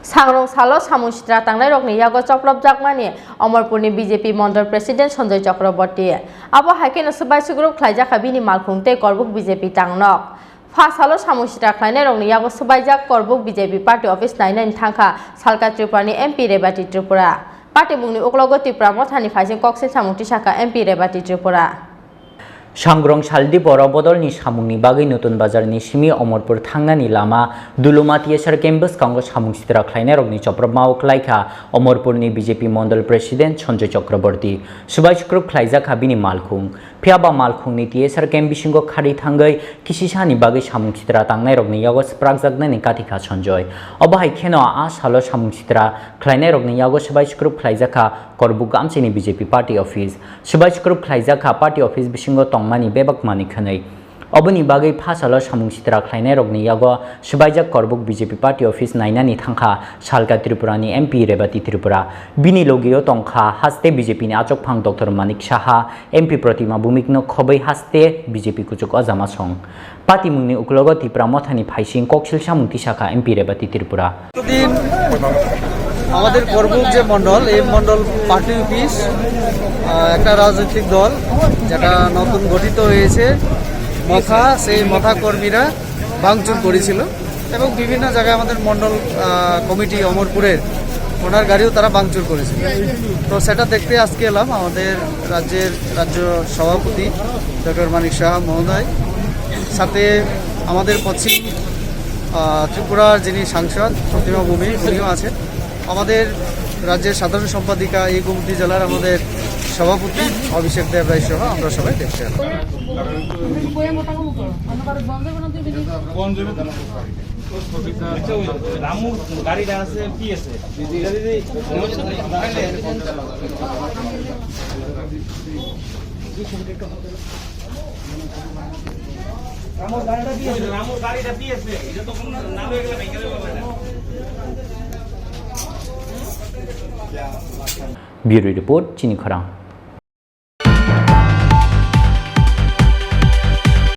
सांग्रं सालो सामुसित्रा तांनाय रगनि यागो चपलबजाकमानि अमरपुरनि BJP mandal president Sanjay चक्रवर्ती आबो हाइकेनो सबाइसुग्रुप ख्लाइजाखा बिनि मालखुंते करबुक बीजेपी तांनक फासालो सामुसित्रा ख्लाइनाय रगनि यागो सबाइजाक करबुक बीजेपी पार्टी ऑफिस नायनायनि थांखा सालका त्रिपुरानि एमपी रेबाति त्रिपुरा पार्टी मुंनि उक्लगो त्रिपुरा मथानि फाइसिं कक्सिल सामुंति शाखा एमपी रेबाति त्रिपुरा सांग्रं सालदि बर बदलनि सामुंनि बागै नतुन बाजारनि सिमि अमरपुर थांनानि लामा दुलुमा थिएसार केम्पास कांगो सामुं सित्रा ख्लाइनाय रगनि चप्रमाव ख्लाइखा अमरपुरनि बीजेपी मंडल प्रेसिडेंट संजय चक्रवर्ती सुबाइसुग्रुप ख्लाइजाखा बिनि मालखुं फियाबा मालखुंनि थिएसार केम्प बिसिंगो खारि थांगै किसिसानि बागै सामुं सित्रा तांनाय रगनि यागो स्प्राकजाकनानि काथिखा संजय अबाहाय खेनो आ सालो सामुं सित्रा ख्लाइनाय रगनि यागो सुबाइसुग्रुप ख्लाइजाखा करबुक गामसिनि बीजेपी पार्टी ऑफिस सुबाइसुग्रुप ख्लाइजाखा पार्टी ऑफिस बिसिंगो तंगमानि बेबाक मानि खनै अबनि बागै फासालो सामुं सित्रा ख्लाइनाय रगनि यागो सुबाइजाक करबुक बीजेपी पार्टी ऑफिस नायनानि थांखा सालका त्रिपुरानि एमपी रेबाति त्रिपुरा बिनि लोगियो तंखा हास्ते बीजेपी नि आचकफां डॉक्टर मानिक साहा एमपी प्रतिमा भूमिकनो खबै हास्ते बीजेपी कुचुक अजामा सं पार्टी मुंनि उक्लगो त्रिपुरा मथानि फाइसिं कक्सिल सामुंति शाखा एमपी रेबाति त्रिपुरा আমাদের করবুক যে মন্ডল এই মন্ডল পার্টি অফিস একটা রাজনৈতিক দল যেটা নতুন গঠিত হয়েছে মথা সেই মথা কর্মীরা ভাঙচুর করেছিল এবং বিভিন্ন জায়গায় আমাদের মন্ডল কমিটি অমরপুরের ওনার গাড়িও তারা ভাঙচুর করেছিল তো সেটা দেখতে আজকে এলাম আমাদের রাজ্য সভাপতি ডক্টর মানিক সাহা মহোদয় সাথে আমাদের পশ্চিম ত্রিপুরার যিনি সাংসদ প্রতিমা ভূমি উনিও আছেন আমাদের রাজ্যের সাধারণ সম্পাদিকা এই গোমতী জেলার আমাদের সভাপতি অভিষেক দেব রায় সহ আমরা সবাই দেখতে ब्यूरो रिपोर्ट चिनी खरां।